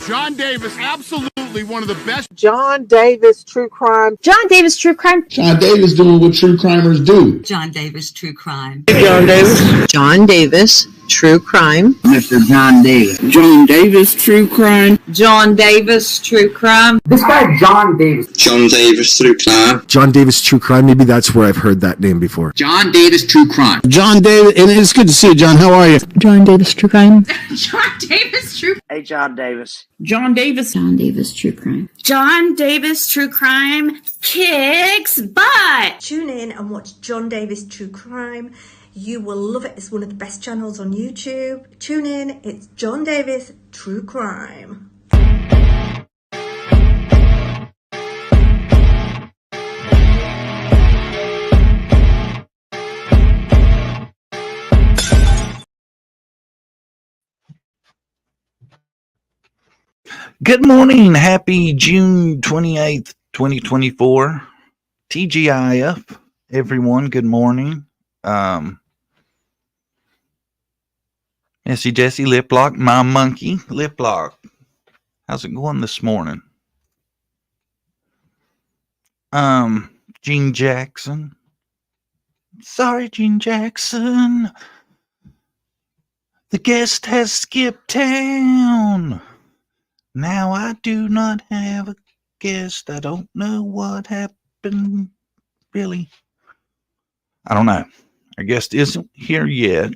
John Davis, absolutely one of the best. John Davis True Crime. John Davis True Crime. John Davis doing what true crimers do. John Davis True Crime. John Davis. John Davis True Crime. Mr. John Davis. John Davis True Crime. John Davis True Crime. This guy John Davis. John Davis True Crime. John Davis True Crime. Maybe that's where I've heard that name before. John Davis True Crime. John Davis, and it's good to see you, John. How are you? John Davis True Crime. John Davis True. Hey, John Davis. John Davis. John Davis True Crime. John Davis True Crime kicks butt. Tune in and watch John Davis True Crime. You will love it. It's one of the best channels on YouTube. Tune in. It's John Davis True Crime. Good morning. Happy June 28th, 2024. TGIF, everyone. Good morning. Missy Jessie, Liplock, my monkey, Liplock. How's it going this morning? Gene Jackson. Sorry, Gene Jackson. The guest has skipped town. Now I do not have a guest. I don't know what happened, really. I don't know. Our guest isn't here yet.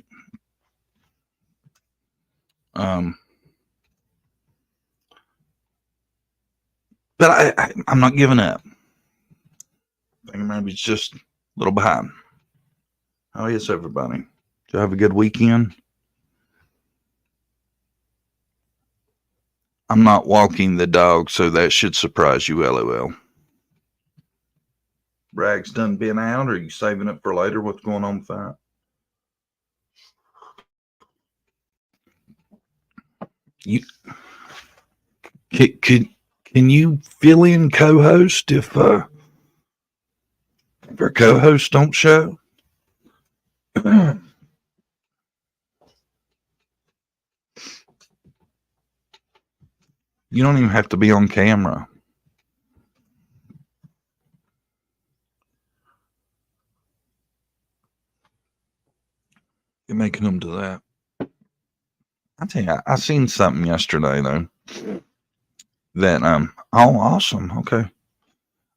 But I'm not giving up. I think maybe it's just a little behind. How is everybody? Did you have a good weekend? I'm not walking the dog, so that should surprise you, LOL. Rags done been out, or are you saving it for later? What's going on with that? You can you fill in co-host if our co-hosts don't show? You don't even have to be on camera. You're making them do that. I tell you, I seen something yesterday though. That oh, awesome. Okay.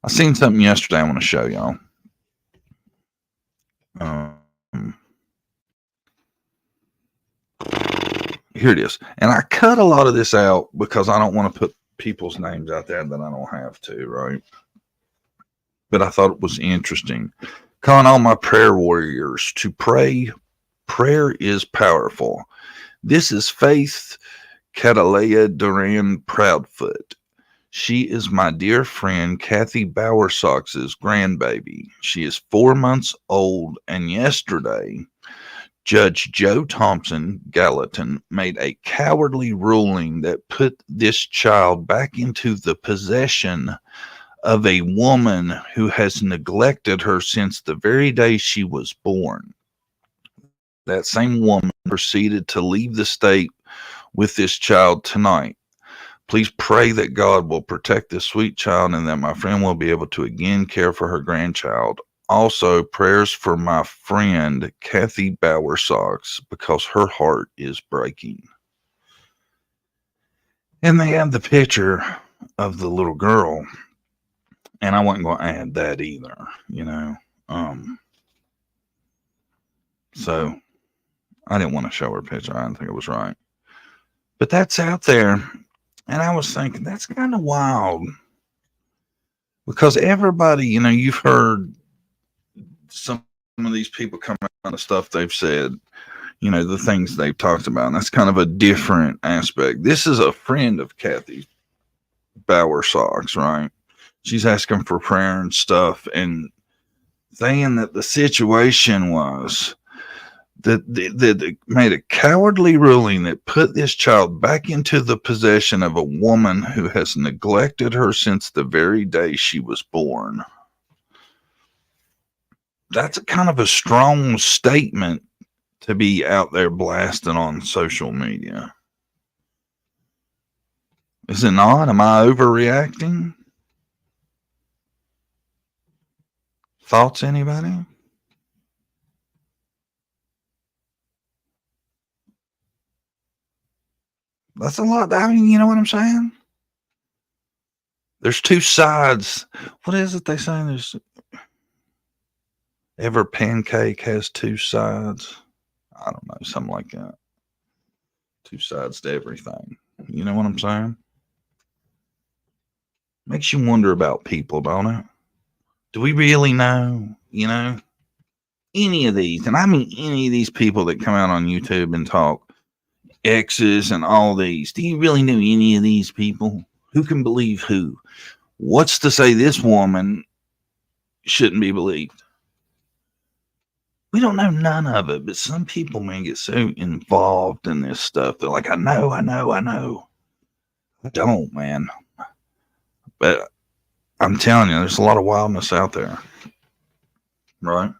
I seen something yesterday I want to show y'all. Here it is. And I cut a lot of this out because I don't want to put people's names out there that I don't have to, right? But I thought it was interesting. Calling all my prayer warriors to pray. Prayer is powerful. This is Faith Catalea Duran Proudfoot. She is my dear friend Kathy Bowersox's grandbaby. She is 4 months old, and yesterday, Judge Joe Thompson Gallatin made a cowardly ruling that put this child back into the possession of a woman who has neglected her since the very day she was born. That same woman proceeded to leave the state with this child tonight. Please pray that God will protect this sweet child and that my friend will be able to again care for her grandchild. Also, prayers for my friend Kathy Bowersox because her heart is breaking. And they have the picture of the little girl. And I wasn't going to add that either, you know. So I didn't want to show her picture. I didn't think it was right. But that's out there. And I was thinking, that's kind of wild. Because everybody, you know, you've heard some of these people come out on the stuff they've said, you know, the things they've talked about. And that's kind of a different aspect. This is a friend of Kathy Bowersox, right? She's asking for prayer and stuff and saying that the situation was that they made a cowardly ruling that put this child back into the possession of a woman who has neglected her since the very day she was born. That's a kind of a strong statement to be out there blasting on social media. Is it not? Am I overreacting? Thoughts, anybody? That's a lot. I mean, you know what I'm saying? There's two sides. What is it they say? There's every pancake has two sides. I don't know, something like that. Two sides to everything. You know what I'm saying? Makes you wonder about people, don't it? Do we really know, any of these? And I mean any of these people that come out on YouTube and talk exes and all these. Do you really know any of these people? Who can believe who? What's to say this woman shouldn't be believed? We don't know none of it, but some people, man, get so involved in this stuff. They're like, I know. I don't, man. But I'm telling you, there's a lot of wildness out there. Right?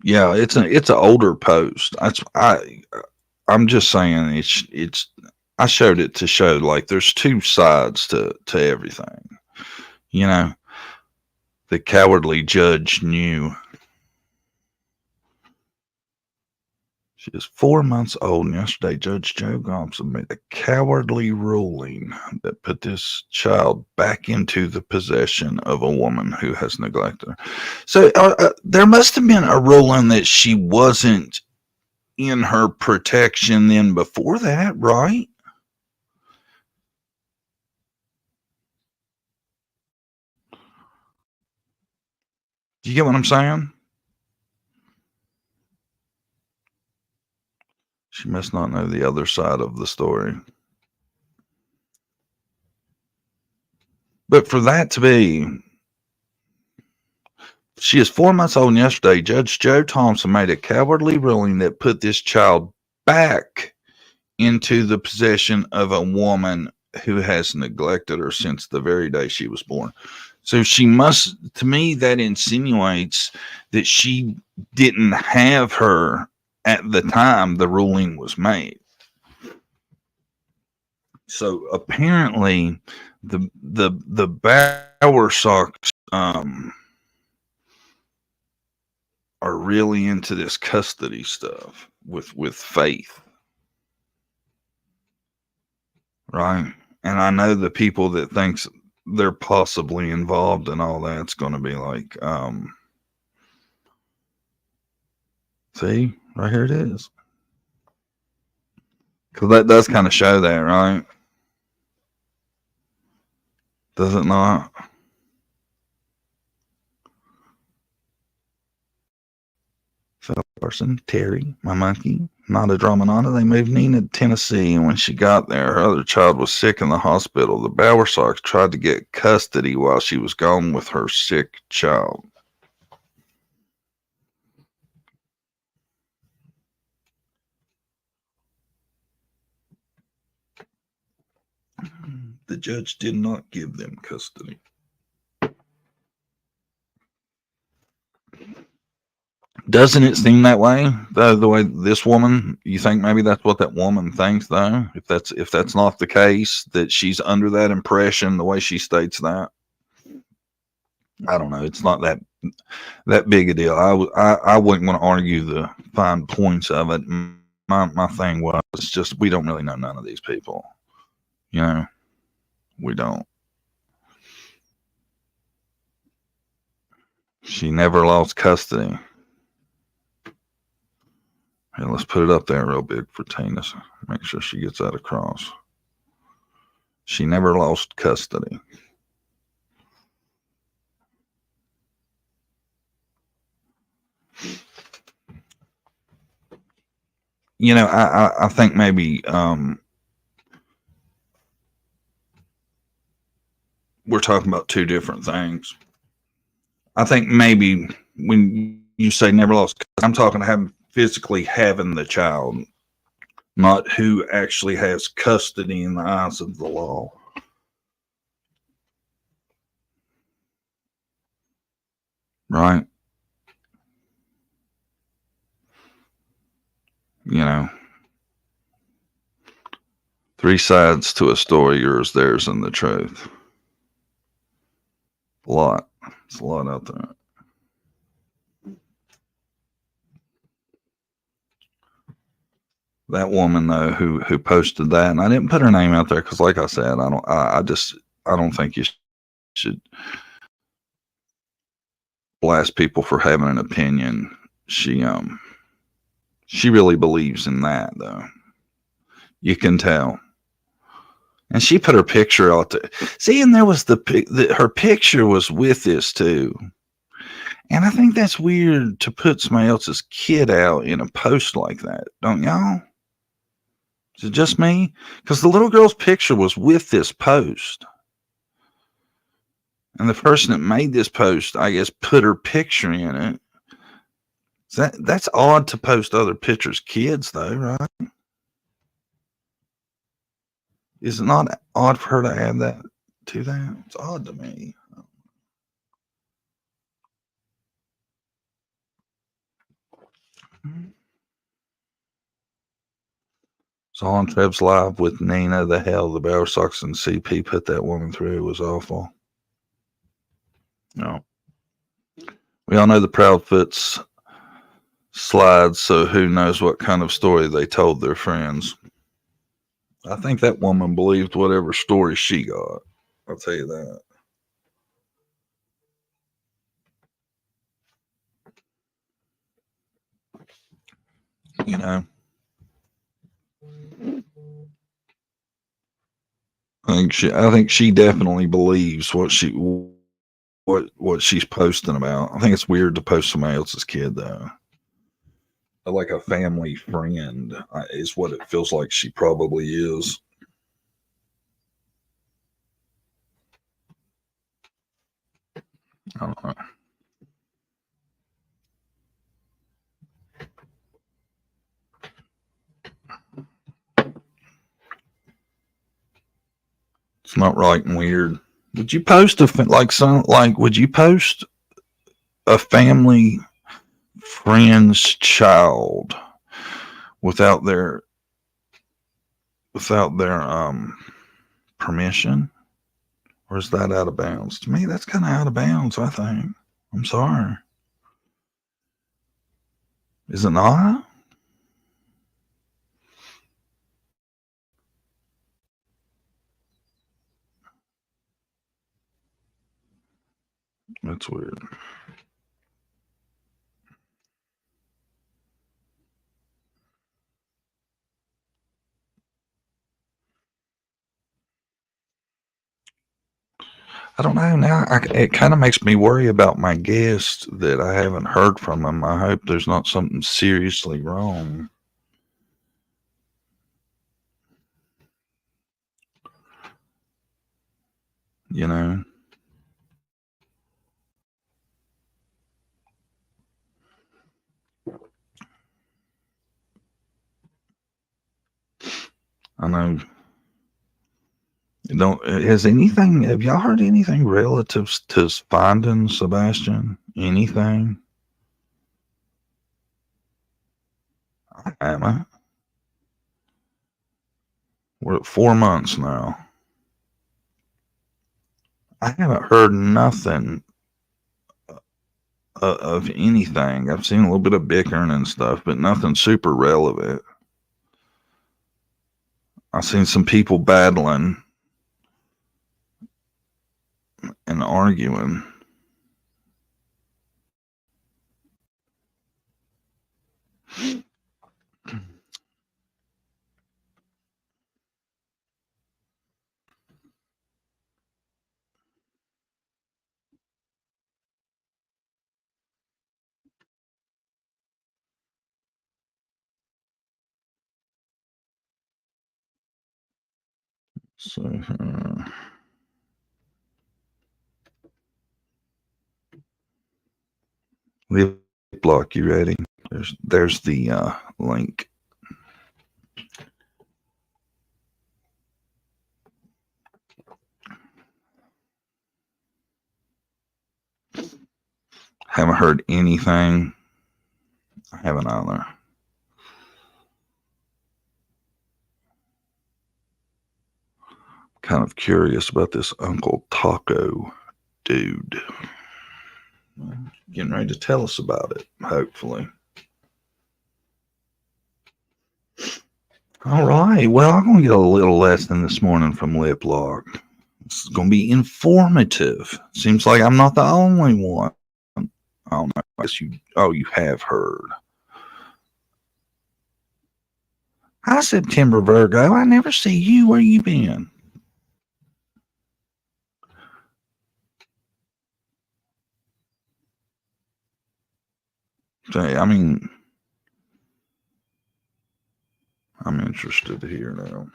Yeah, it's an older post. I'm just saying it's I showed it to show like there's two sides to everything. The cowardly judge knew. She is 4 months old, and yesterday Judge Joe Gobson made a cowardly ruling that put this child back into the possession of a woman who has neglected her. So there must have been a ruling that she wasn't in her protection then before that, right? Do you get what I'm saying? She must not know the other side of the story. But for that to be, she is 4 months old, and yesterday Judge Joe Thompson made a cowardly ruling that put this child back into the possession of a woman who has neglected her since the very day she was born. So she must, to me, that insinuates that she didn't have her at the time the ruling was made. So apparently the Bowersox are really into this custody stuff with Faith. Right? And I know the people that thinks they're possibly involved in all that's going to be like, see, right here it is. Because that does kind of show that, right? Does it not? Fellow person, Terry, my monkey, not a Dramanana. They moved Nina to Tennessee, and when she got there, her other child was sick in the hospital. The Bowersox tried to get custody while she was gone with her sick child. The judge did not give them custody. Doesn't it seem that way? The way this woman, you think maybe that's what that woman thinks, though? If that's not the case, that she's under that impression, the way she states that. I don't know. It's not that big a deal. I wouldn't want to argue the fine points of it. My thing was just we don't really know none of these people. We don't. She never lost custody. Hey, let's put it up there real big for Tina. Make sure she gets that across. She never lost custody. I think maybe we're talking about two different things. I think maybe when you say never lost, I'm talking physically having the child, not who actually has custody in the eyes of the law. right? You know, three sides to a story: yours, theirs, and the truth. A lot. It's a lot out there. That woman though, who posted that, and I didn't put her name out there because, like I said, I don't think you should blast people for having an opinion. She really believes in that though. You can tell. And she put her picture out there. See, and there was her picture was with this too. And I think that's weird to put somebody else's kid out in a post like that, don't y'all? Is it just me? Because the little girl's picture was with this post. And the person that made this post, I guess, put her picture in it. That's odd to post other pictures' kids, though, right? Is it not odd for her to add that to that? It's odd to me. So on Trev's Live with Nina, the hell, the Bower Sox and CP put that woman through. It was awful. No. We all know the Proudfoots slides, so who knows what kind of story they told their friends. I think that woman believed whatever story she got. I'll tell you that. You know, I think she definitely believes what she's posting about. I think it's weird to post somebody else's kid though. Like a family friend is what it feels like she probably is. I don't know. It's not right and weird. Would you post would you post a family friend's child without their permission? Or is that out of bounds? To me, that's kind of out of bounds, I think. I'm sorry. Is it not? That's weird. I don't know now. It kind of makes me worry about my guest that I haven't heard from him. I hope there's not something seriously wrong. You know? I know. Have y'all heard anything relative to finding Sebastian? Anything? I haven't. We're at 4 months now. I haven't heard nothing of anything. I've seen a little bit of bickering and stuff, but nothing super relevant. I've seen some people battling and arguing. So, lip block, you ready? There's the link. Haven't heard anything. I haven't either. Kind of curious about this Uncle Taco dude. Getting ready to tell us about it, hopefully. All right. Well, I'm going to get a little lesson this morning from Liplock. This is going to be informative. Seems like I'm not the only one. I don't know. I guess you have heard. Hi, September Virgo. I never see you. Where you been? Say, I mean, I'm interested to hear now.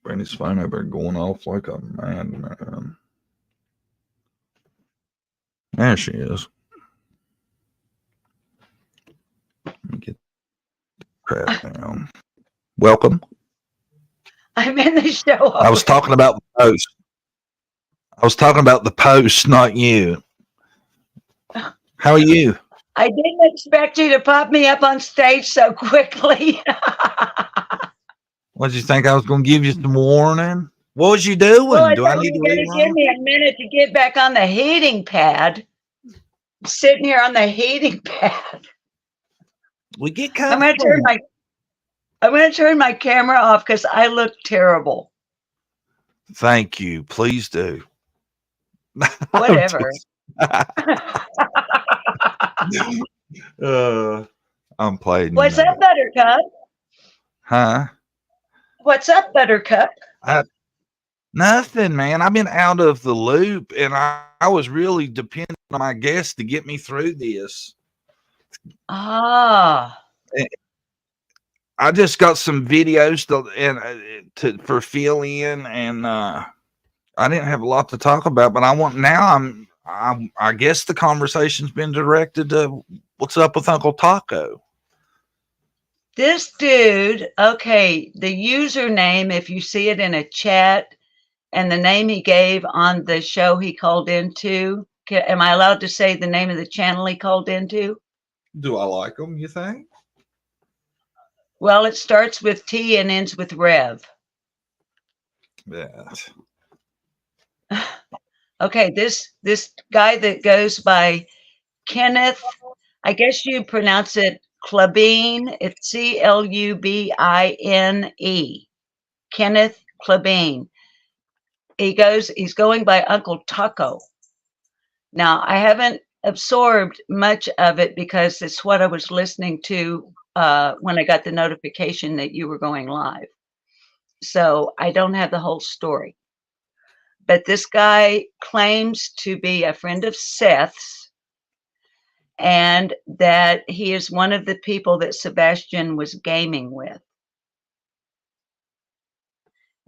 Brandy's phone over there going off like a madman. There she is. Let me get crap down. Welcome. I'm in the show. I was talking about the post. I was talking about the post, not you. How are you? I didn't expect you to pop me up on stage so quickly. What did you think I was going to give you some warning? What was you doing? Well, Do I need to going to give me a minute to get back on the heating pad. I'm sitting here on the heating pad. We get I'm comfortable. going to turn my camera off because I look terrible. Thank you. Please do. Whatever. I'm playing. What's up, Buttercup? Huh? What's up, Buttercup? Nothing, man. I've been out of the loop, and I was really depending on my guests to get me through this. Ah. I just got some videos for fill in, and I didn't have a lot to talk about. But I guess the conversation's been directed to what's up with Uncle Taco. This dude, okay, the username, if you see it in a chat, and the name he gave on the show he called into, am I allowed to say the name of the channel he called into? Do I like them, you think? Well, it starts with T and ends with Rev. Yeah. Okay, this guy that goes by Kenneth, I guess you pronounce it Clubine. It's Clubine. Kenneth Clubine. He's going by Uncle Taco. Now, I haven't absorbed much of it because it's what I was listening to when I got the notification that you were going live. So I don't have the whole story. But this guy claims to be a friend of Seth's, and that he is one of the people that Sebastian was gaming with.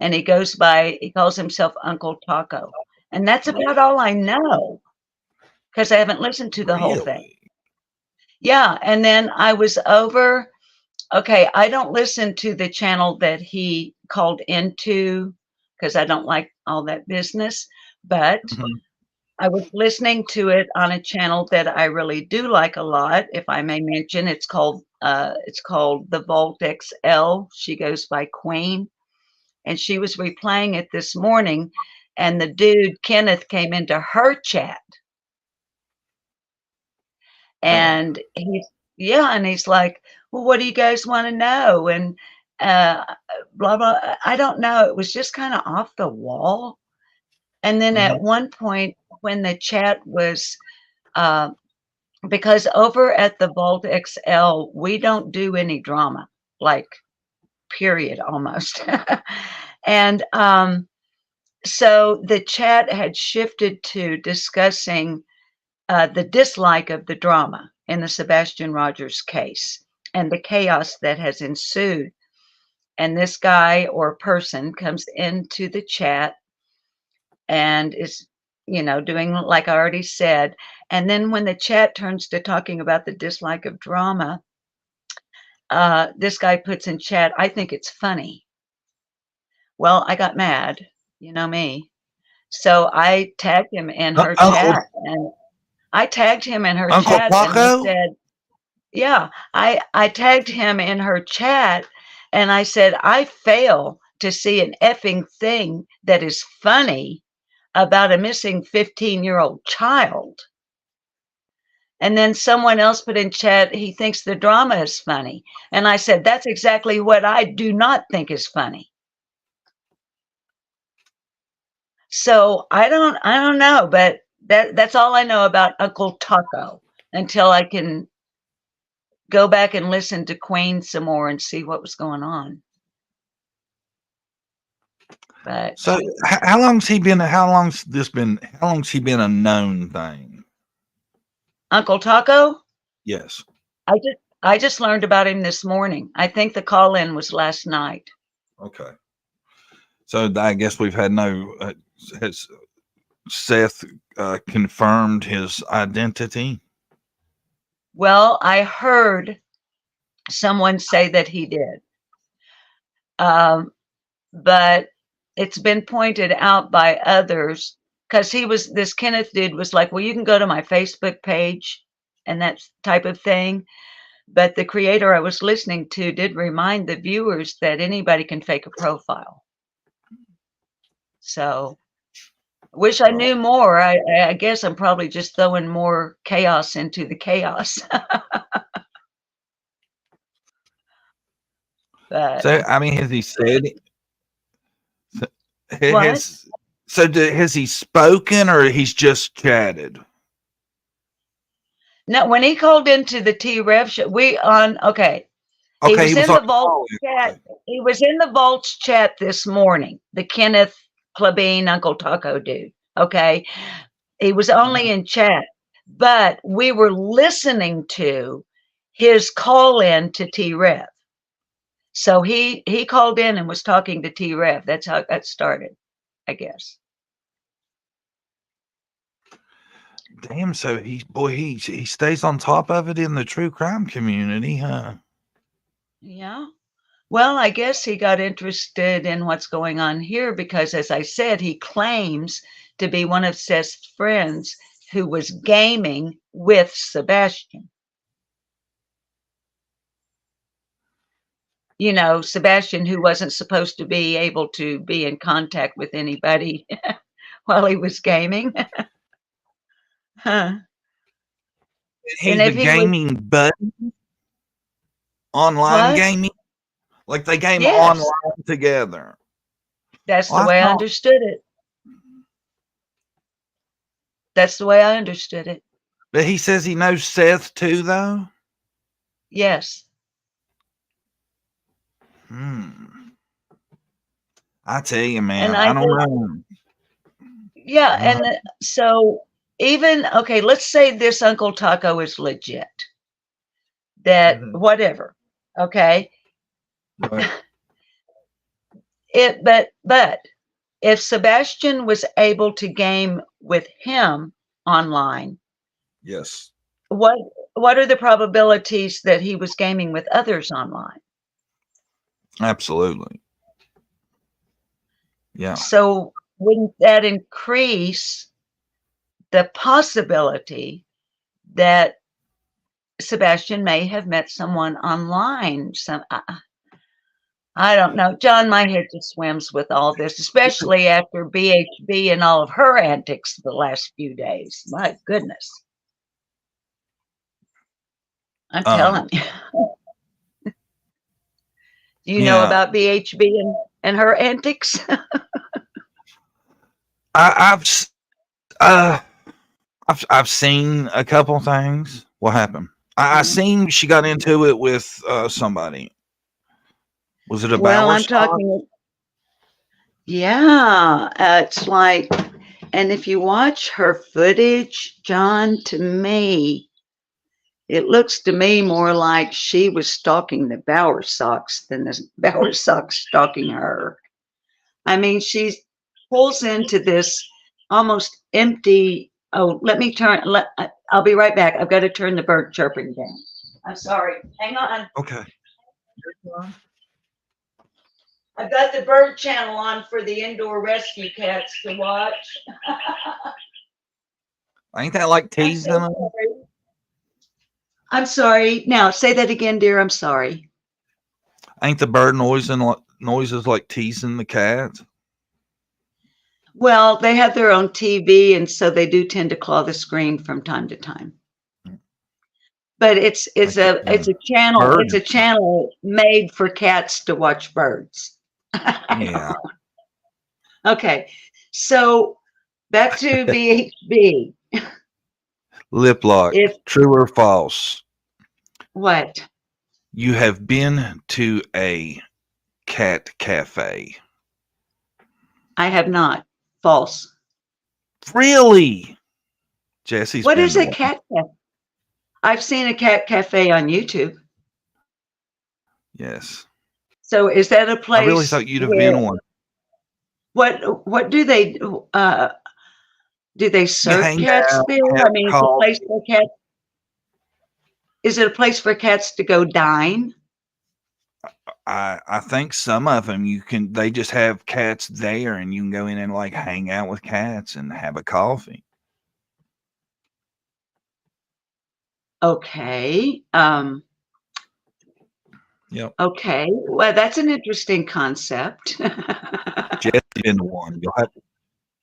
And he calls himself Uncle Taco. And that's about all I know, because I haven't listened to the whole thing. Yeah, and then I was over, okay, I don't listen to the channel that he called into because I don't like all that business, but I was listening to it on a channel that I really do like a lot, if I may mention. It's called The Vault XL. She goes by Queen, and she was replaying it this morning, and the dude Kenneth came into her chat, and he's like, well, what do you guys want to know? And blah blah. I don't know. It was just kind of off the wall. And then at one point, when the chat was, because over at the Vault XL, we don't do any drama, like, period, almost. And so the chat had shifted to discussing the dislike of the drama in the Sebastian Rogers case and the chaos that has ensued. And this guy or person comes into the chat and is, doing like I already said. And then when the chat turns to talking about the dislike of drama, this guy puts in chat, I think it's funny. Well, I got mad. You know me. So I tagged him in her chat, and I tagged him in her Uncle chat, and Paco? he said, yeah, I tagged him in her chat, and I said, I fail to see an effing thing that is funny about a missing 15-year-old child. And then someone else put in chat, he thinks the drama is funny. And I said, that's exactly what I do not think is funny. So I don't know, but that's all I know about Uncle Taco until I can go back and listen to Queen some more and see what was going on. But so how long's he been a known thing? Uncle Taco? Yes. I just learned about him this morning. I think the call-in was last night. Okay. So I guess we've had no has Seth confirmed his identity? Well, I heard someone say that he did. But it's been pointed out by others, because this Kenneth dude was like, well, you can go to my Facebook page and that type of thing. But the creator I was listening to did remind the viewers that anybody can fake a profile. So wish I knew more. I guess I'm probably just throwing more chaos into the chaos. But, so, I mean, has he said what? Has he spoken or he's just chatted? No, when he called into the T-Rev show, he was in the Vault chat. He was in the Vault's chat this morning, the Kenneth Klabine Uncle Taco dude. Okay. He was only in chat, but we were listening to his call in to T-Rev. So he called in and was talking to T-Rev. That's how that started, I guess. Damn, so he stays on top of it in the true crime community, huh? Yeah. Well, I guess he got interested in what's going on here because, as I said, he claims to be one of Seth's friends who was gaming with Sebastian. You know, Sebastian, who wasn't supposed to be able to be in contact with anybody while he was gaming. Huh. He's a gaming buddy? Online gaming? Like they game online together. That's the way I understood it. That's the way I understood it. But he says he knows Seth too, though? Yes. I tell you, man, I don't know. Yeah, and so even, okay, let's say this Uncle Taco is legit. That whatever, okay? Right. But if Sebastian was able to game with him online, yes. What are the probabilities that he was gaming with others online? Absolutely. Yeah. So wouldn't that increase the possibility that Sebastian may have met someone online? I don't know. John, my head just swims with all this, especially after BHB and all of her antics the last few days. My goodness. I'm telling you. Do you know about BHB and her antics? I've seen a couple things. What happened? I seen she got into it with somebody. Was it a I'm talking. Yeah, it's like, and if you watch her footage, John, to me, it looks to me more like she was stalking the Bowersox than the Bowersox stalking her. I mean, she pulls into this almost empty. Oh, let me turn. I'll be right back. I've got to turn the bird chirping down. I'm sorry. Hang on. Okay. I've got the bird channel on for the indoor rescue cats to watch. Ain't that like teasing them? I'm sorry. Now say that again, dear. I'm sorry. Ain't the bird noises like teasing the cats? Well, they have their own TV, and so they do tend to claw the screen from time to time. But it's a channel made for cats to watch birds. Yeah. Okay, so back to BHB. Lip lock. True or false? What? You have been to a cat cafe. I have not. False. Really? Jesse's. What is a cat cafe? I've seen a cat cafe on YouTube. Yes. So is that a place? I really thought you'd have been one. What do they do? Do they serve cats there? I mean, it's a place for cats. Is it a place for cats to go dine? I think some of them they just have cats there, and you can go in and like hang out with cats and have a coffee. Okay. Yep. Okay. Well, that's an interesting concept. Jessie's been the one.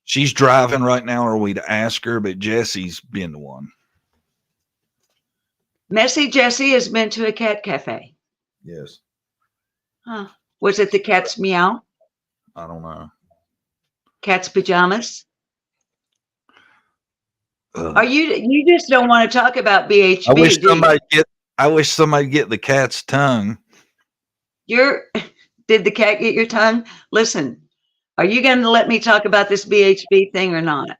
She's driving right now. Are we to ask her? But Jesse's been the one. Messy Jessie has been to a cat cafe. Yes. Huh. Was it the cat's meow? I don't know. Cat's pajamas? You just don't want to talk about BHB? I wish somebody get the cat's tongue. Did the cat get your tongue? Listen, are you going to let me talk about this BHB thing or not?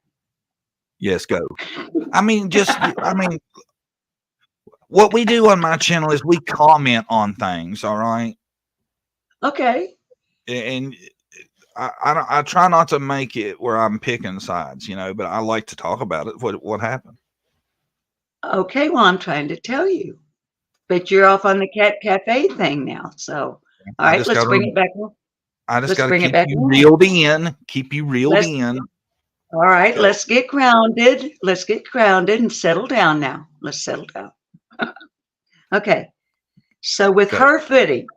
Yes, go. What we do on my channel is we comment on things. All right. Okay. And I try not to make it where I'm picking sides, but I like to talk about it. What happened? Okay. Well, I'm trying to tell you, but you're off on the cat cafe thing now. So, all right, let's bring it back. I just got to keep you reeled in. Keep you reeled in. All right, let's get grounded. Let's get grounded and settle down now. Let's settle down. Okay. So with her footage,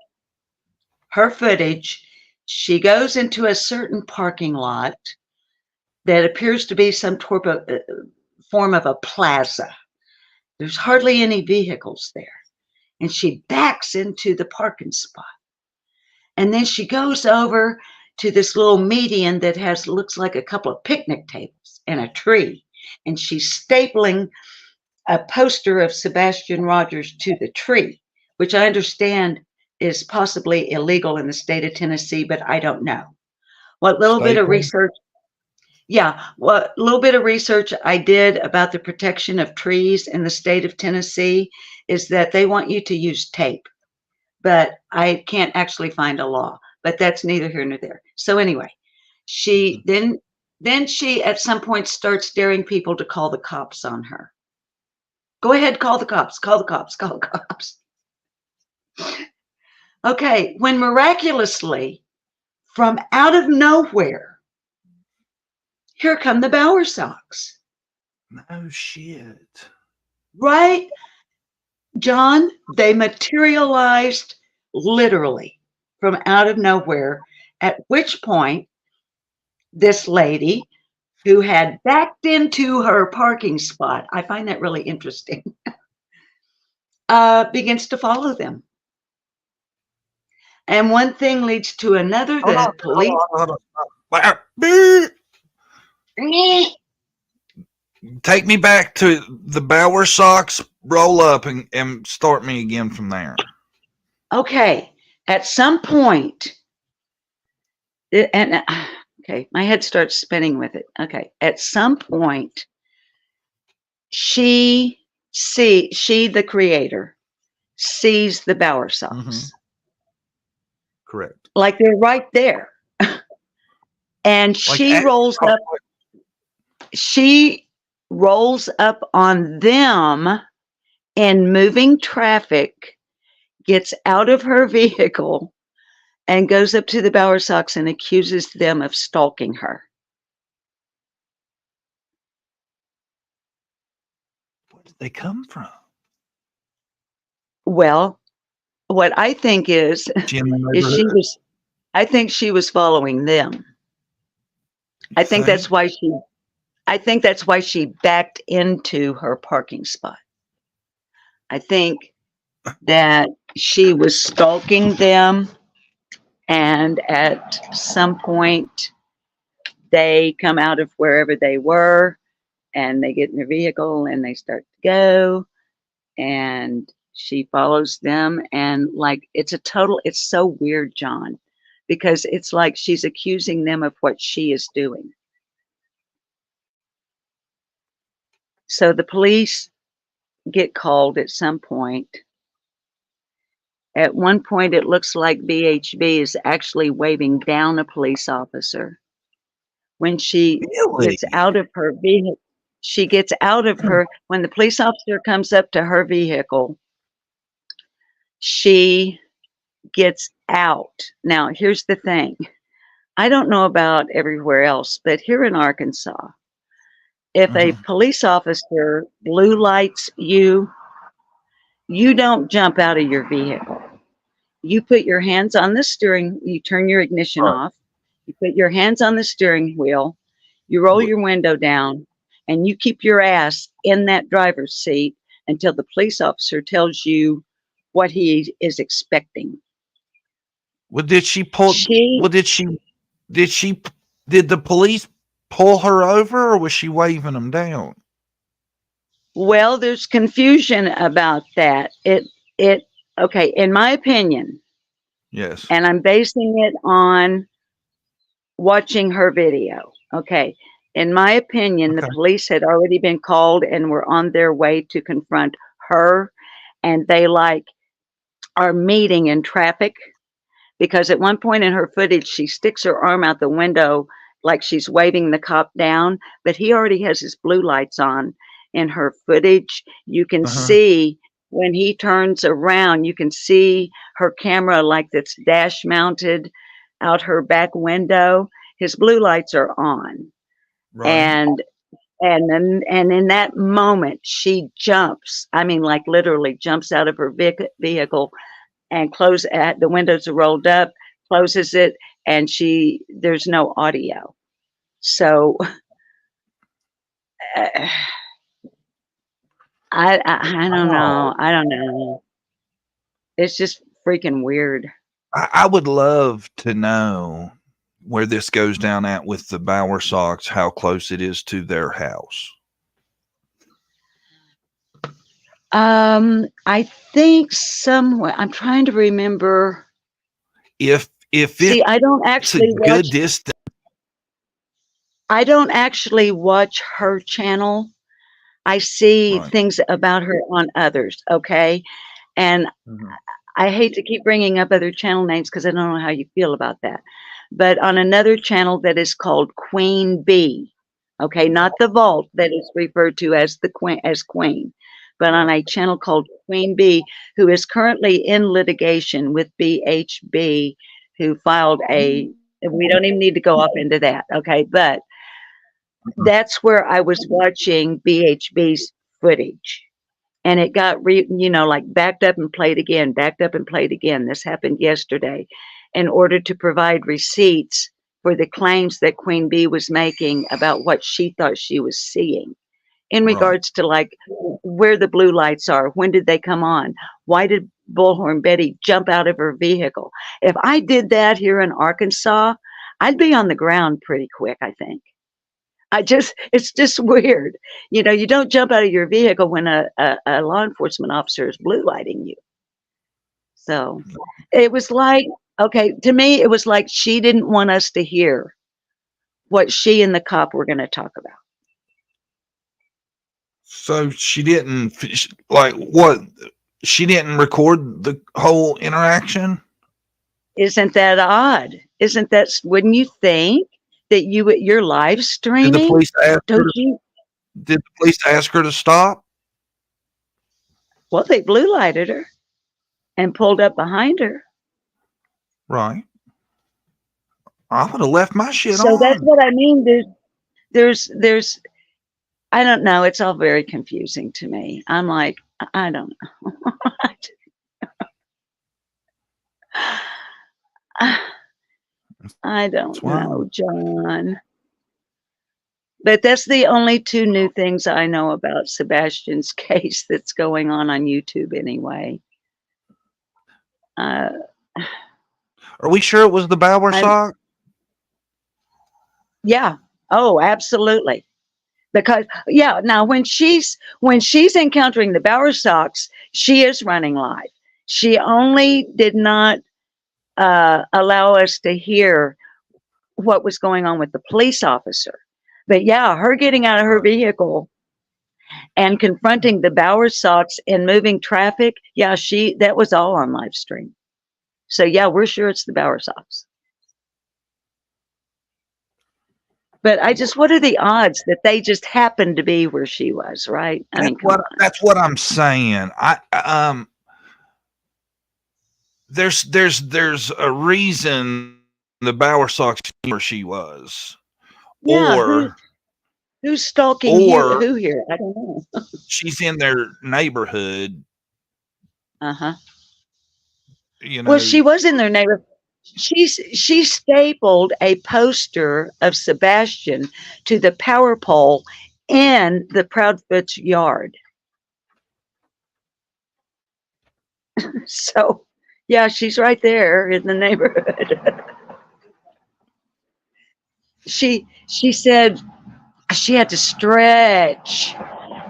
she goes into a certain parking lot that appears to be some form of a plaza. There's hardly any vehicles there. And she backs into the parking spot. And then she goes over to this little median that looks like a couple of picnic tables and a tree. And she's stapling a poster of Sebastian Rogers to the tree, which I understand is possibly illegal in the state of Tennessee, but I don't know. What little bit of research I did about the protection of trees in the state of Tennessee is that they want you to use tape, but I can't actually find a law, but that's neither here nor there. So anyway, she at some point starts daring people to call the cops on her. Go ahead, call the cops, call the cops, call the cops. Okay, when miraculously, from out of nowhere, here come the Bower socks. No shit. Right? John, they materialized literally from out of nowhere, at which point this lady who had backed into her parking spot, I find that really interesting, begins to follow them. And one thing leads to another. The police. Take me back to the Bower socks, roll up and start me again from there. Okay. At some point, okay, my head starts spinning with it. Okay. At some point, she, the creator, sees the Bower socks. Mm-hmm. Correct. Like they're right there. And she rolls up. She rolls up on them in moving traffic, gets out of her vehicle, and goes up to the Bowersox and accuses them of stalking her. Where did they come from? Well, what I think is She in the is neighborhood? I think she was following them. I think that's why she backed into her parking spot. I think that she was stalking them, and at some point they come out of wherever they were and they get in their vehicle and they start to go, and she follows them, and like it's so weird, John, because it's like she's accusing them of what she is doing. So the police get called at some point. At one point, it looks like BHB is actually waving down a police officer. When she gets out of her vehicle, when the police officer comes up to her vehicle, she gets out. Now, here's the thing. I don't know about everywhere else, but here in Arkansas, if a police officer blue lights you, you don't jump out of your vehicle. You put your hands on the steering, you turn your ignition off, you put your hands on the steering wheel, you roll your window down, and you keep your ass in that driver's seat until the police officer tells you what he is expecting. Well, did the police pull her over, or was she waving them down? Well, there's confusion about that. Okay, in my opinion, yes, and I'm basing it on watching her video. Okay, in my opinion, the police had already been called and were on their way to confront her, and they are meeting in traffic, because at one point in her footage, she sticks her arm out the window like she's waving the cop down, but he already has his blue lights on. In her footage, you can see when he turns around, you can see her camera like that's dash mounted out her back window. His blue lights are on. right. And in that moment, she jumps. I mean, like literally jumps out of her vehicle and the windows are rolled up, closes it, and there's no audio. So I don't know. I don't know. It's just freaking weird. I would love to know where this goes down at with the Bowersox, how close it is to their house. I think somewhere. I'm trying to remember. I don't actually watch. Good distance. I don't actually watch her channel. I see things about her on others. Okay, and I hate to keep bringing up other channel names because I don't know how you feel about that. But on another channel that is called Queen Bee, okay, not the vault that is referred to as the Queen, but on a channel called Queen Bee, who is currently in litigation with BHB, who filed we don't even need to go off into that, okay, but that's where I was watching BHB's footage. And it got, backed up and played again, backed up and played again. This happened yesterday, in order to provide receipts for the claims that Queen Bee was making about what she thought she was seeing in regards to where the blue lights are. When did they come on? Why did Bullhorn Betty jump out of her vehicle? If I did that here in Arkansas, I'd be on the ground pretty quick, I think. It's just weird. You don't jump out of your vehicle when a law enforcement officer is blue lighting you. So it was to me, it was like she didn't want us to hear what she and the cop were going to talk about. So she didn't she didn't record the whole interaction? Isn't that odd? Wouldn't you think that you're live streaming? Did the police ask her to stop? Well, they blue lighted her and pulled up behind her. Right. I would have left my shit So on. that's what I mean. There's, I don't know. It's all very confusing to me. I'm like, I don't know. I don't know, John. But that's the only two new things I know about Sebastian's case that's going on YouTube anyway. Are we sure it was the Bauer sock? Yeah. Oh, absolutely. Because yeah, now when she's encountering the Bauer socks, she is running live. She only did not allow us to hear what was going on with the police officer. But yeah, her getting out of her vehicle and confronting the Bauer socks and moving traffic, yeah, that was all on live stream. So yeah, we're sure it's the Bauer socks. But what are the odds that they just happened to be where she was, right? I mean, that's what I'm saying. There's a reason the Bauer socks where she was. Yeah, or who's stalking who here? I don't know. She's in their neighborhood. Uh-huh. You know. Well, she was in their neighborhood. She stapled a poster of Sebastian to the power pole in the Proudfoot's yard. So, yeah, she's right there in the neighborhood. She said she had to stretch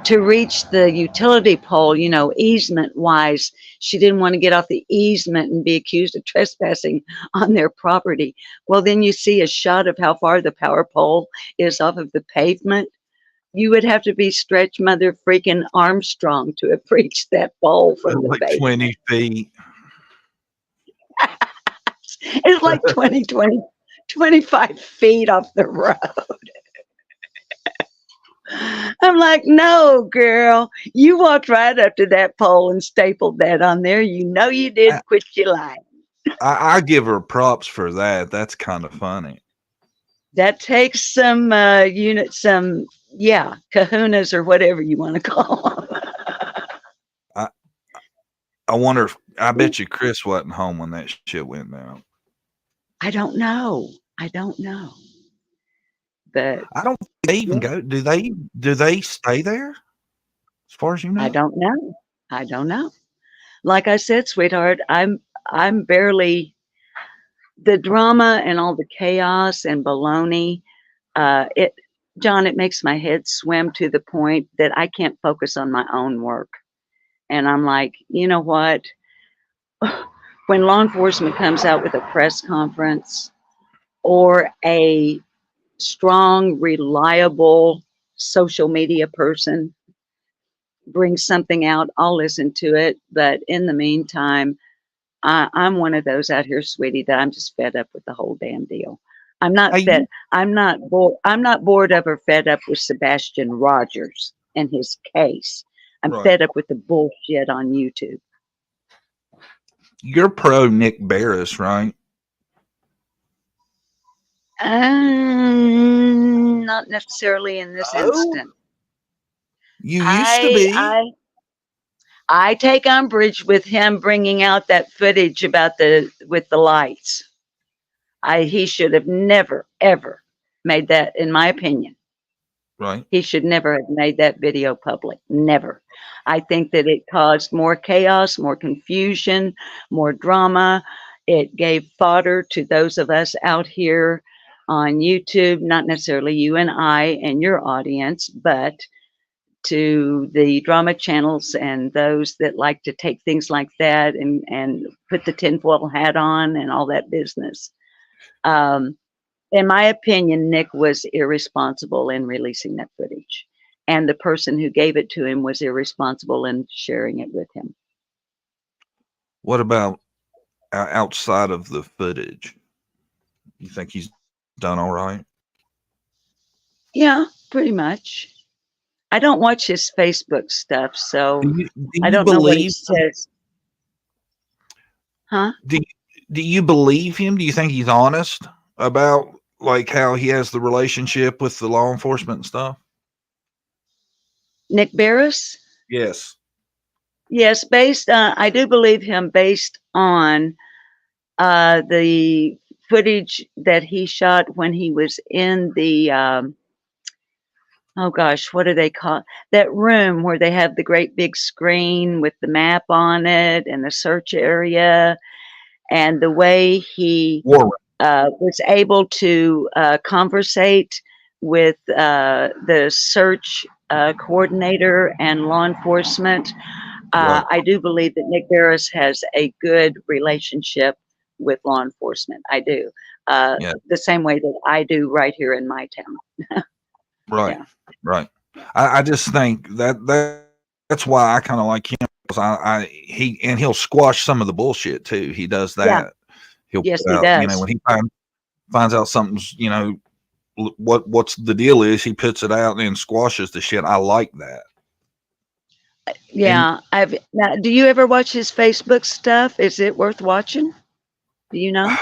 to reach the utility pole, easement wise. She didn't want to get off the easement and be accused of trespassing on their property. Well, then you see a shot of how far the power pole is off of the pavement. You would have to be Stretch Mother freaking Armstrong to have reached that pole from the pavement. 20 feet. It's like 25 feet off the road. I'm like, no, girl, you walked right up to that pole and stapled that on there. You know you did. Quit your lying. I give her props for that. That's kind of funny. That takes some kahunas or whatever you want to call them. I wonder if, I bet you Chris wasn't home when that shit went down. I don't know. But I don't think they even go. Do they stay there? As far as you know? I don't know. Like I said, sweetheart, I'm barely the drama and all the chaos and baloney. John, it makes my head swim to the point that I can't focus on my own work. And I'm like, you know what? When law enforcement comes out with a press conference or a strong, reliable social media person brings something out, I'll listen to it. But in the meantime, I'm one of those out here, sweetie, that I'm just fed up with the whole damn deal. I'm not bored of or fed up with Sebastian Rogers and his case. I'm fed up with the bullshit on YouTube. You're pro Nick Barris, right? Not necessarily in this instant. You used to be. I take umbrage with him bringing out that footage about with the lights. He should have never, ever made that, in my opinion. Right. He should never have made that video public. Never. I think that it caused more chaos, more confusion, more drama. It gave fodder to those of us out here on YouTube, not necessarily you and I and your audience, but to the drama channels and those that like to take things like that and put the tinfoil hat on and all that business. In my opinion, Nick was irresponsible in releasing that footage, and the person who gave it to him was irresponsible in sharing it with him. What about outside of the footage? You think he's done all right? Yeah, pretty much. I don't watch his Facebook stuff, so I don't know what he says. Huh? Do you believe him? Do you think he's honest about like how he has the relationship with the law enforcement and stuff? Nick Barris? Yes. Yes, I do believe him based on the footage that he shot when he was in the, oh gosh, what do they call that room where they have the great big screen with the map on it and the search area, and the way he was able to conversate with the search coordinator and law enforcement. Right. I do believe that Nick Barris has a good relationship with law enforcement. I do. The same way that I do right here in my town. Right. Yeah. Right. I just think that's why I kind of like him, because he'll squash some of the bullshit too. He does that. Yeah. He'll Yes, put he out, does. you know, when he finds out something's, you know, what's the deal is, he puts it out and squashes the shit. I like that. Yeah. Now, do you ever watch his Facebook stuff? Is it worth watching? Do you know?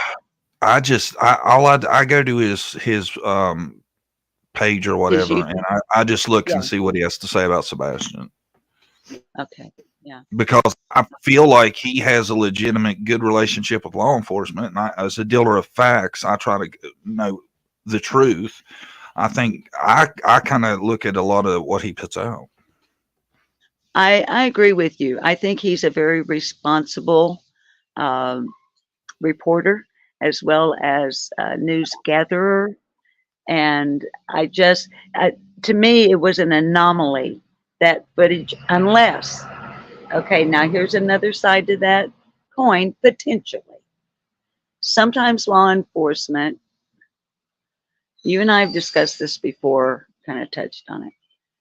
I go to his page or whatever, and I just look and see what he has to say about Sebastian. Okay. Yeah. Because I feel like he has a legitimate good relationship with law enforcement, and as a dealer of facts, I try to know the truth. I think I kind of look at a lot of what he puts out. I agree with you. I think he's a very responsible reporter as well as news gatherer. And to me, it was an anomaly, that footage, unless, okay, now here's another side to that coin, potentially. Sometimes law enforcement, you and I have discussed this before, kind of touched on it.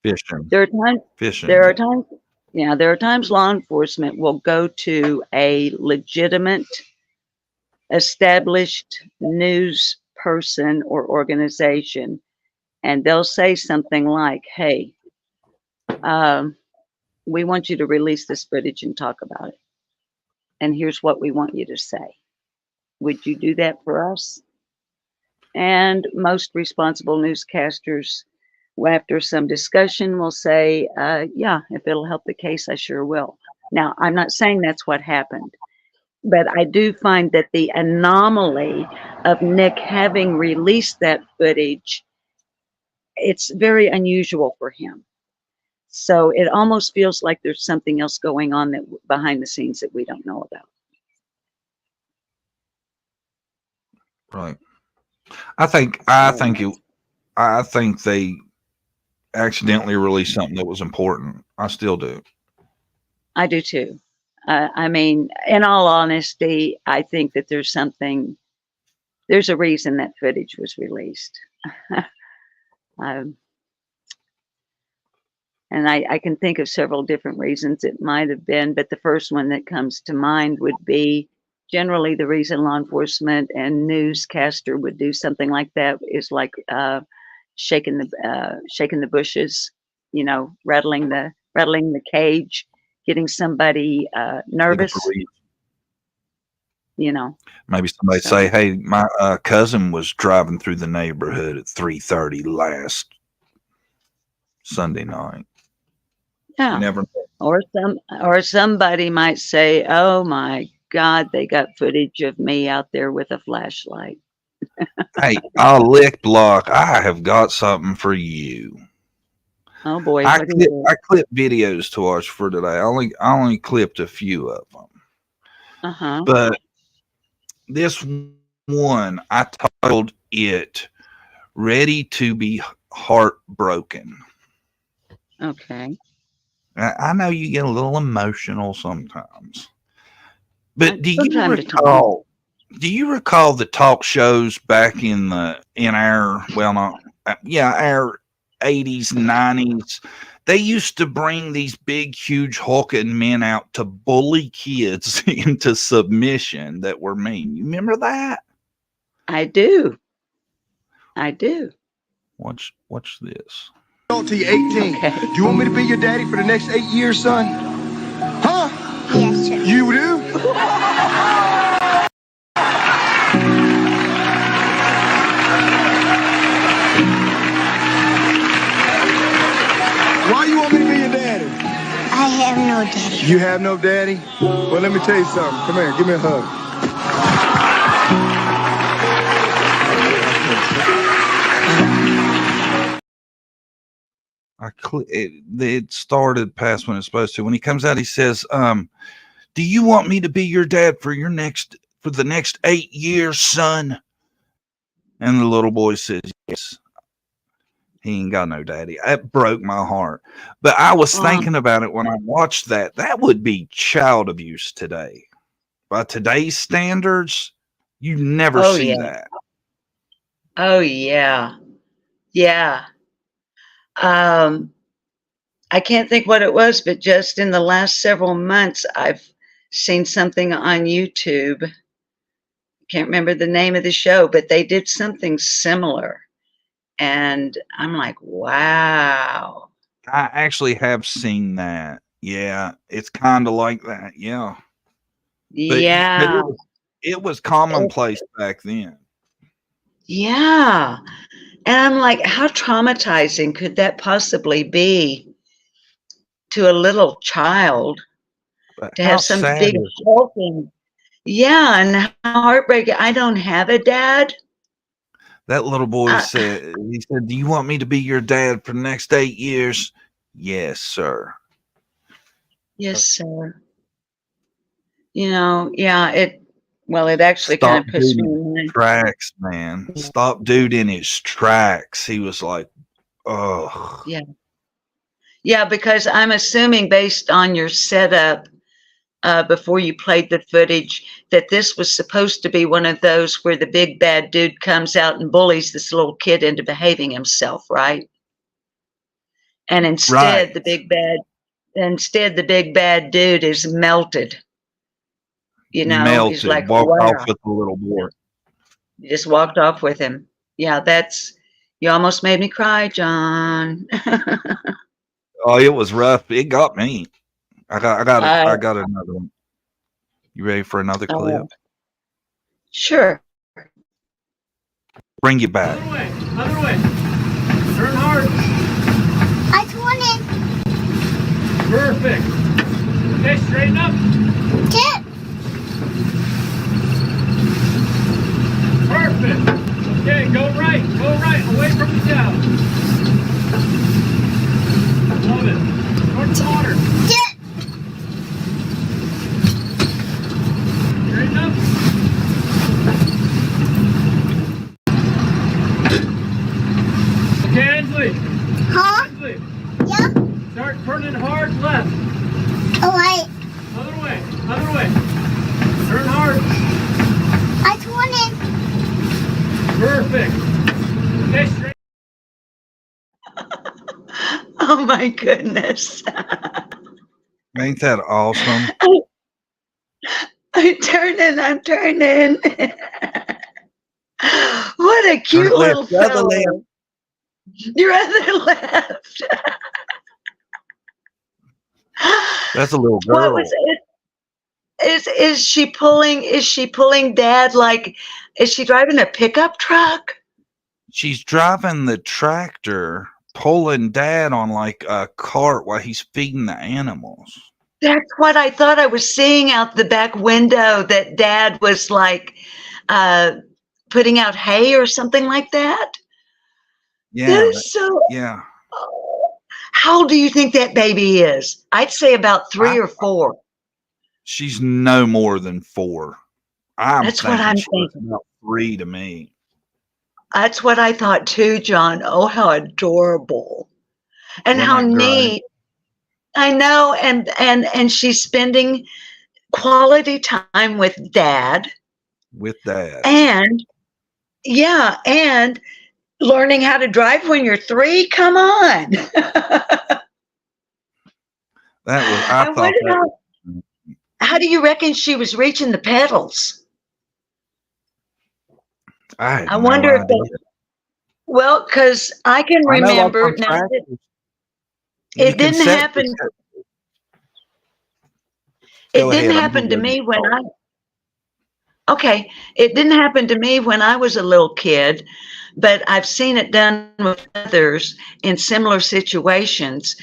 Fishing. There are times law enforcement will go to a legitimate, established news person or organization, and they'll say something like, hey, we want you to release this footage and talk about it. And here's what we want you to say. Would you do that for us? And most responsible newscasters, after some discussion, will say, yeah, if it'll help the case, I sure will. Now, I'm not saying that's what happened, but I do find that the anomaly of Nick having released that footage, it's very unusual for him. So it almost feels like there's something else going on that behind the scenes that we don't know about. Right. I think they accidentally released something that was important. I still do. I do too. I mean, in all honesty, I think that there's a reason that footage was released. And I can think of several different reasons it might have been, but the first one that comes to mind would be generally the reason law enforcement and newscaster would do something like that is like shaking the bushes, you know, rattling the cage, getting somebody nervous. You know, maybe somebody say, "Hey, my cousin was driving through the neighborhood at 3:30 last Sunday night." Yeah. You never know. Or somebody might say, "Oh my God, they got footage of me out there with a flashlight." Hey, Lick Block, I have got something for you. Oh boy, I clipped videos to watch for today. I only clipped a few of them. But this one, I titled it "Ready to Be Heartbroken." Okay. I know you get a little emotional sometimes, but do you recall the talk shows back in our 80s, 90s? They used to bring these big, huge, hulking men out to bully kids into submission that were mean. You remember that? I do. Watch this. Till you're 18. Okay. Do you want me to be your daddy for the next 8 years, son? Huh? Yes, sir. You do? Why you want me to be your daddy? I have no daddy. You have no daddy? Well, let me tell you something. Come here, give me a hug. It started past when it's supposed to. When he comes out, he says, "Do you want me to be your dad for the next 8 years, son?" And the little boy says, "Yes." He ain't got no daddy. That broke my heart. But I was thinking about it when I watched that. That would be child abuse today. By today's standards, you never see that. Oh yeah. Yeah. I can't think what it was, but just in the last several months, I've seen something on YouTube. Can't remember the name of the show, but they did something similar. And I'm like, wow. I actually have seen that. Yeah, it's kind of like that. Yeah. But Yeah. it was commonplace back then. Yeah. And I'm like, how traumatizing could that possibly be to a little child to have some big hulking? Yeah, and how heartbreaking. I don't have a dad. That little boy said, "Do you want me to be your dad for the next 8 years?" "Yes, sir." Yes, sir. Yeah, it actually kind of puts me in mind. Tracks, man. Stop dude in his tracks. He was like, "Oh." Yeah. Yeah, because I'm assuming based on your setup before you played the footage that this was supposed to be one of those where the big bad dude comes out and bullies this little kid into behaving himself, right? And instead the big bad dude is melted. Melted. He's like, walked wow. off with the little boy. You just walked off with him. Yeah, you almost made me cry, John. Oh, it was rough. It got me. I got another one. You ready for another clip? Sure. Bring you back. Other way. Turn hard. I want it. Perfect. Okay, straighten up. Get. Perfect. Okay, go right, away from the cow. Love it. Towards the water. Get. Straighten up. Okay, Ansley. Huh? Ansley. Yeah? Start turning hard left. Oh, right. Other way. Turn hard. I want it. Perfect. Okay, straight. Oh my goodness. Ain't that awesome? I'm turning. What a cute little fellow. Your other left. That's a little girl. What was it? Is she pulling dad like, is she driving a pickup truck? She's driving the tractor, pulling dad on like a cart while he's feeding the animals. That's what I thought I was seeing out the back window, that dad was like putting out hay or something like that. Yeah. That is so. Yeah. How old do you think that baby is? I'd say about 3 or 4. She's no more than 4. That's what I'm thinking. About 3 to me. That's what I thought too, John. Oh, how adorable. And how neat. I know. And she's spending quality time with dad. And learning how to drive when you're 3. Come on. How do you reckon she was reaching the pedals? I wonder if because I can remember now that it didn't happen. It didn't happen to me when it didn't happen to me when I was a little kid, but I've seen it done with others in similar situations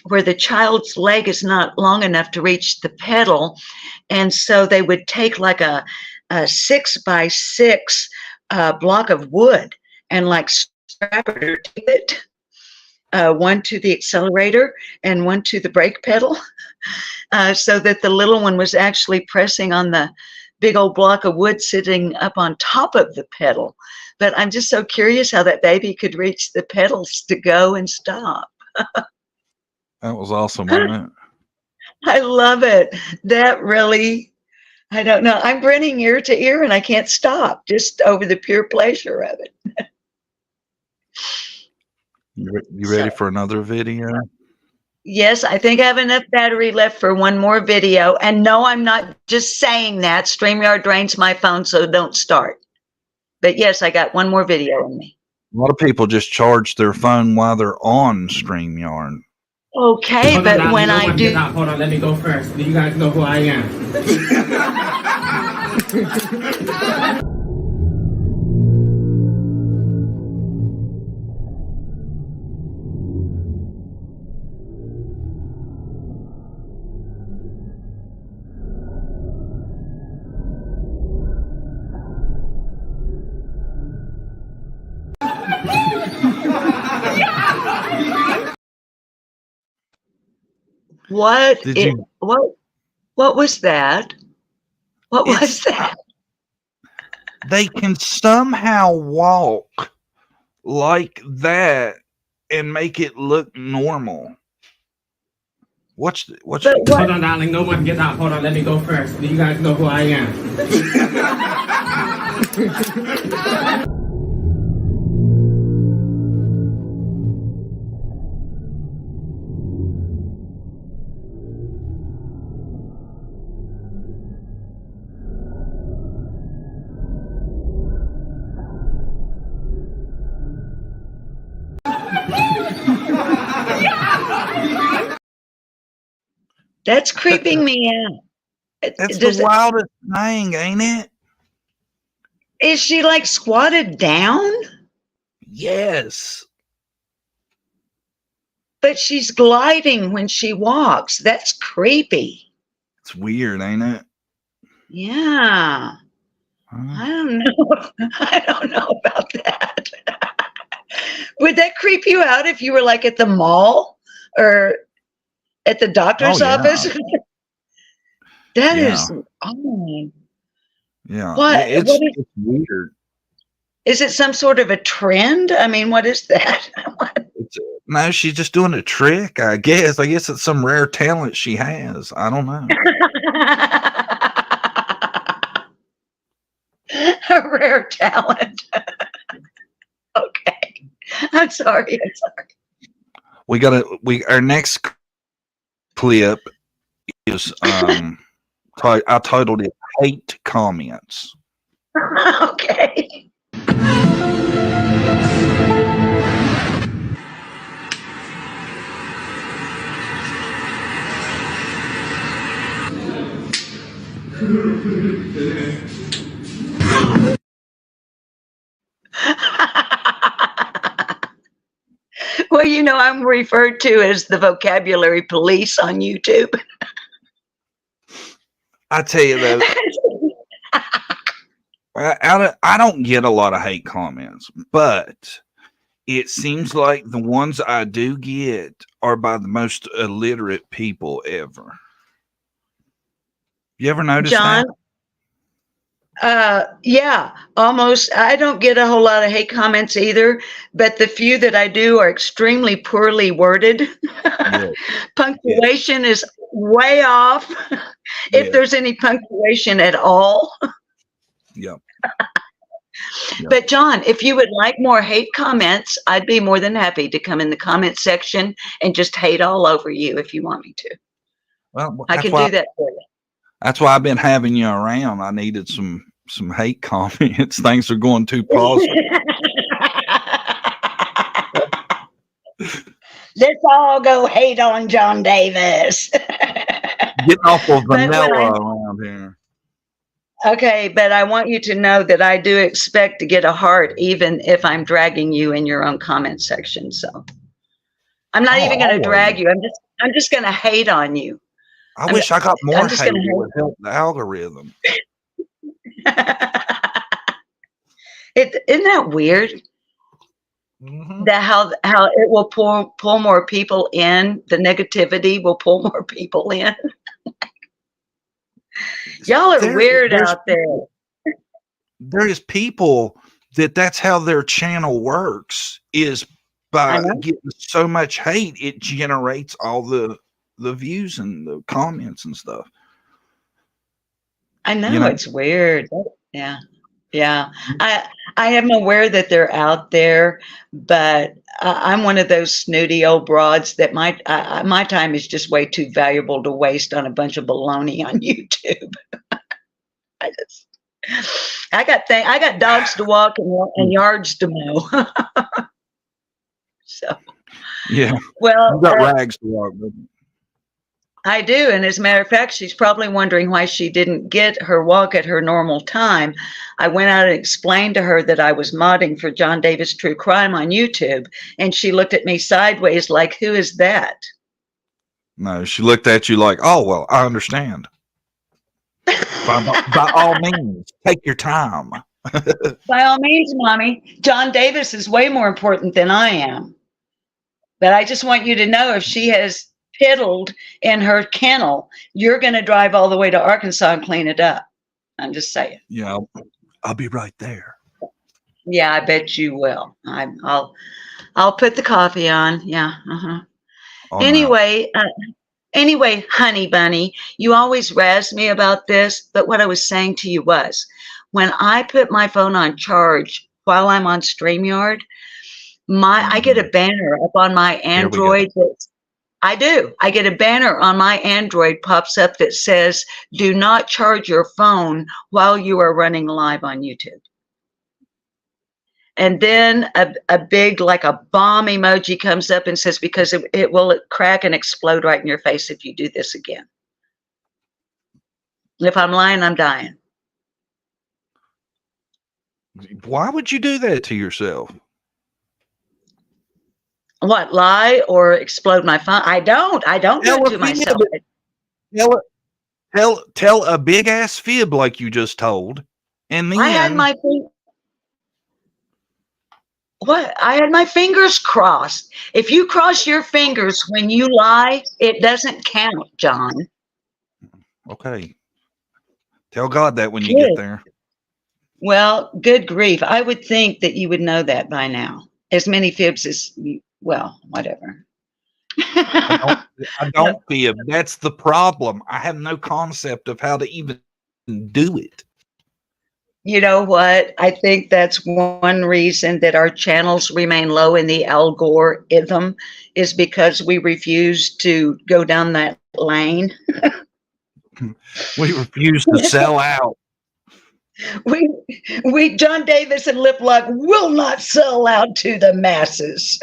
where the child's leg is not long enough to reach the pedal. And so they would take like a 6x6 block of wood and like strap it or tape it, one to the accelerator and one to the brake pedal, so that the little one was actually pressing on the big old block of wood sitting up on top of the pedal. But I'm just so curious how that baby could reach the pedals to go and stop. That was awesome, wasn't it? I love it. That really, I don't know. I'm grinning ear to ear and I can't stop just over the pure pleasure of it. You ready for another video? Yes, I think I have enough battery left for one more video. And no, I'm not just saying that. StreamYard drains my phone, so don't start. But yes, I got one more video in me. A lot of people just charge their phone while they're on StreamYard. Okay, Hold but on, when I do... Hold on, let me go first. Do you guys know who I am? What was that? What was that? They can somehow walk like that and make it look normal. What's Hold on, darling. No one get out. Hold on, let me go first. Do you guys know who I am? That's creeping me out. That's the wildest thing, ain't it? Is she like squatted down? Yes. But she's gliding when she walks. That's creepy. It's weird, ain't it? Yeah. I don't know. I don't know about that. Would that creep you out if you were like at the mall or at the doctor's office? That is, yeah. What? It's weird. Is it some sort of a trend? I mean, what is that? No, she's just doing a trick, I guess. I guess it's some rare talent she has. I don't know. A rare talent. Okay. I'm sorry. Our next clip is I titled it Hate Comments. Okay. Well, you know, I'm referred to as the vocabulary police on YouTube. I tell you though, I don't get a lot of hate comments, but it seems like the ones I do get are by the most illiterate people ever. You ever notice John? Yeah, almost. I don't get a whole lot of hate comments either, but the few that I do are extremely poorly worded. Yes. Punctuation is way off, if there's any punctuation at all. Yep. But John, if you would like more hate comments, I'd be more than happy to come in the comment section and just hate all over you if you want me to. Well, I can do that for you. That's why I've been having you around. I needed some hate comments. Things are going too positive. Let's all go hate on John Davis. Getting off of vanilla around here. Okay, but I want you to know that I do expect to get a heart, even if I'm dragging you in your own comment section. So I'm not even going to drag you. I'm just going to hate on you. I wish I got more just hate. gonna It would help the algorithm. Isn't that weird? That how it will pull more people in. The negativity will pull more people in. Y'all are weird out there. There is people that's how their channel works, is by getting so much hate, it generates all the views and the comments and stuff. I know, it's weird. Yeah. Yeah. I am aware that they're out there, but I'm one of those snooty old broads that my time is just way too valuable to waste on a bunch of baloney on YouTube. I got dogs to walk and yards to mow. So yeah. Well, you got rags to walk. I do. And as a matter of fact, she's probably wondering why she didn't get her walk at her normal time. I went out and explained to her that I was modding for John Davis True Crime on YouTube. And she looked at me sideways like, who is that? No, she looked at you like, oh, well, I understand. by all means, take your time. By all means, Mommy. John Davis is way more important than I am. But I just want you to know, if she has piddled in her kennel, you're going to drive all the way to Arkansas and clean it up. I'm just saying. Yeah, I'll be right there. Yeah, I bet you will. I'll put the coffee on. Yeah. Anyway, honey bunny, you always razz me about this, but what I was saying to you was, when I put my phone on charge while I'm on StreamYard, I get a banner up on my Android. I do. I get a banner on my Android pops up that says, do not charge your phone while you are running live on YouTube. And then a big, like a bomb emoji comes up and says, because it will crack and explode right in your face if you do this again. If I'm lying, I'm dying. Why would you do that to yourself? What, lie or explode my phone? I don't do it to myself. Tell a big ass fib like you just told. And then I had my fingers crossed. If you cross your fingers when you lie, it doesn't count, John. Okay. Tell God that when you get there. Well, good grief. I would think that you would know that by now. As many fibs as you, well, whatever. I don't fib. That's the problem. I have no concept of how to even do it. You know what? I think that's one reason that our channels remain low in the algorithm, is because we refuse to go down that lane. We refuse to sell out. We John Davis and Lip Lock will not sell out to the masses.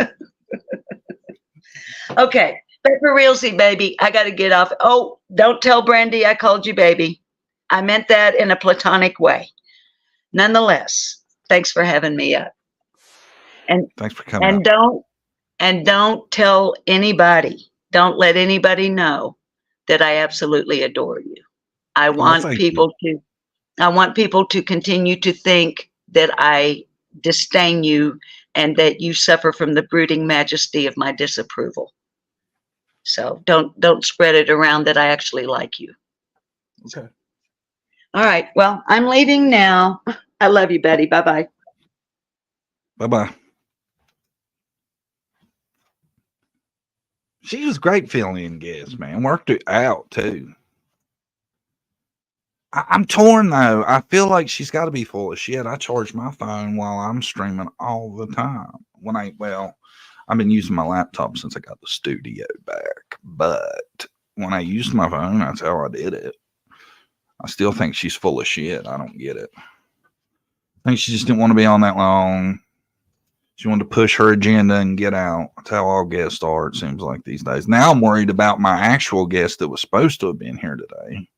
Okay, but for realsy, baby, I got to get off. Oh, don't tell Brandy I called you baby. I meant that in a platonic way. Nonetheless, thanks for having me up. And thanks for coming. And don't tell anybody. Don't let anybody know that I absolutely adore you. I want people to continue to think that I disdain you and that you suffer from the brooding majesty of my disapproval. So don't spread it around that I actually like you. Okay. All right. Well, I'm leaving now. I love you, Betty. Bye-bye. Bye-bye. She was great filling in guests, man. Worked it out, too. I'm torn, though. I feel like she's got to be full of shit. I charge my phone while I'm streaming all the time. I've been using my laptop since I got the studio back. But when I used my phone, that's how I did it. I still think she's full of shit. I don't get it. I think she just didn't want to be on that long. She wanted to push her agenda and get out. That's how all guests are, it seems like, these days. Now I'm worried about my actual guest that was supposed to have been here today.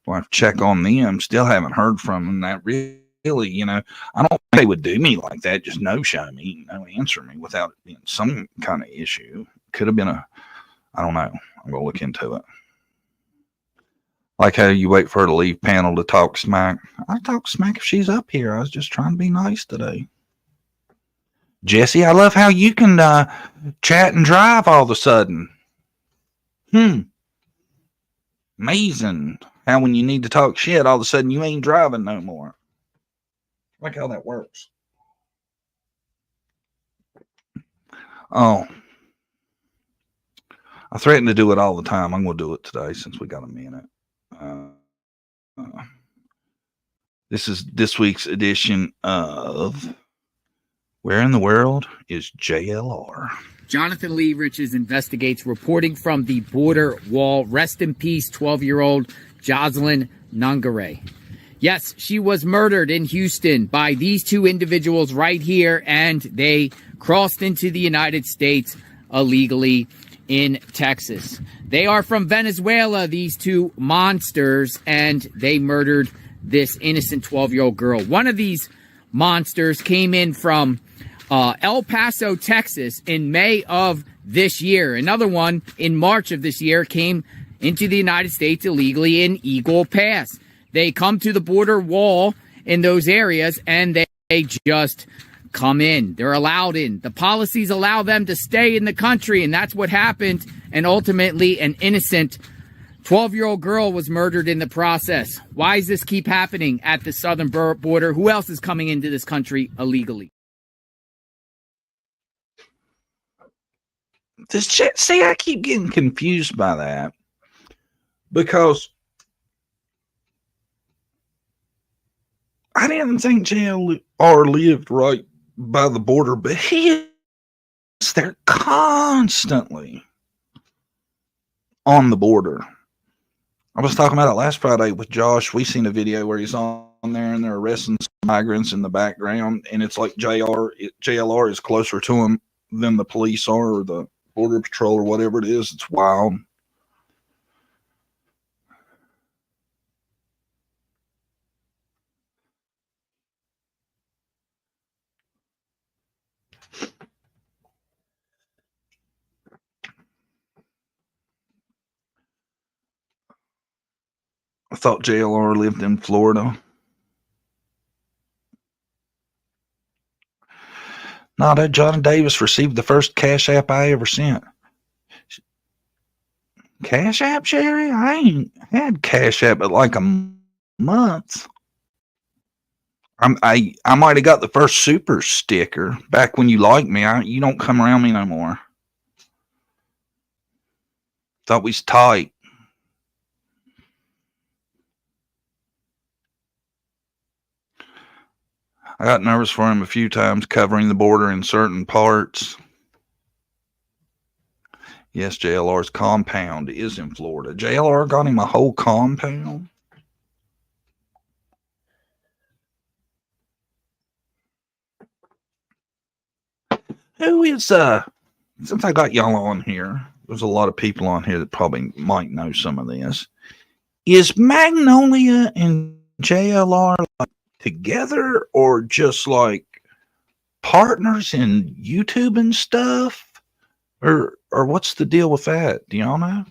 We'll have to check on them. Still haven't heard from them. That really, I don't think they would do me like that. Just no show me, no answer me without it being some kind of issue. Could have been I don't know. I'm going to look into it. Like how you wait for her to leave panel to talk smack. I talk smack if she's up here. I was just trying to be nice today. Jesse, I love how you can chat and drive all of a sudden. Amazing how when you need to talk shit, all of a sudden you ain't driving no more. Like how that works. Oh. I threaten to do it all the time. I'm going to do it today since we got a minute. This is this week's edition of Where in the World is JLR? Jonathan Lee Riches investigates reporting from the border wall. Rest in peace, 12-year-old Jocelyn Nungare. Yes, she was murdered in Houston by these two individuals right here, and they crossed into the United States illegally in Texas. They are from Venezuela, these two monsters, and they murdered this innocent 12-year-old girl. One of these monsters came in from El Paso, Texas in May of this year. Another one in March of this year came into the United States illegally in Eagle Pass. They come to the border wall in those areas and they just come in. They're allowed in. The policies allow them to stay in the country, and that's what happened. And ultimately, an innocent 12-year-old girl was murdered in the process. Why does this keep happening at the southern border? Who else is coming into this country illegally? See, I keep getting confused by that because I didn't think JLR lived right by the border, but he is there constantly on the border. I was talking about it last Friday with Josh. We seen a video where he's on there and they're arresting some migrants in the background, and it's like JLR is closer to him than the police are or the border patrol or whatever it is. It's wild. I thought JLR lived in Florida. No, that John Davis received the first Cash App I ever sent. Cash App, Sherry? I ain't had Cash App in like a month. I might have got the first super sticker back when you liked me. You don't come around me no more. Thought we was tight. I got nervous for him a few times covering the border in certain parts. Yes, JLR's compound is in Florida. JLR got him a whole compound. Who is, since I got y'all on here, there's a lot of people on here that probably might know some of this. Is Magnolia and JLR like together or just like partners in YouTube and stuff? Or what's the deal with that? Do y'all know?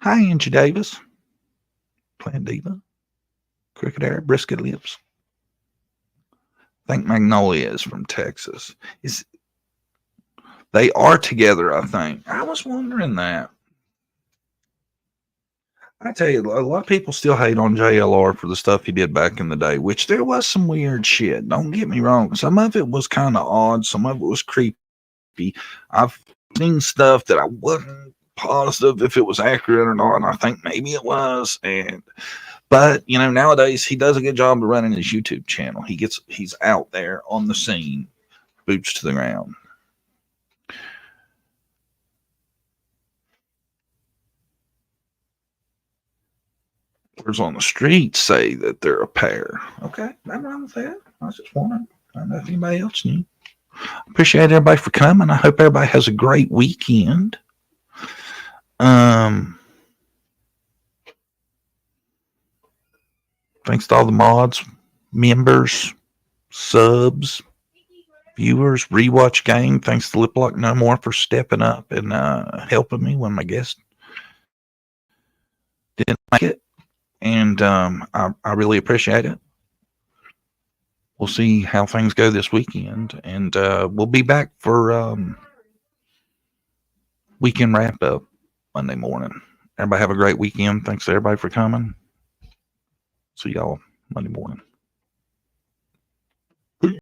Hi, Angie Davis. Playing Diva. Cricket Air, Brisket Lips. I think Magnolia is from Texas. They are together, I think. I was wondering that. I tell you, a lot of people still hate on JLR for the stuff he did back in the day, which there was some weird shit. Don't get me wrong. Some of it was kind of odd. Some of it was creepy. I've seen stuff that I wasn't positive if it was accurate or not, and I think maybe it was. But nowadays he does a good job of running his YouTube channel. He's out there on the scene, boots to the ground. Words on the street say that they're a pair. Okay, nothing wrong with that. I was just wondering. I don't know if anybody else knew. Appreciate everybody for coming. I hope everybody has a great weekend. Thanks to all the mods, members, subs, viewers, rewatch gang. Thanks to Lip Lock No More for stepping up and helping me when my guest didn't make it. And I really appreciate it. We'll see how things go this weekend. And we'll be back for weekend wrap up Monday morning. Everybody have a great weekend. Thanks to everybody for coming. See y'all Monday morning.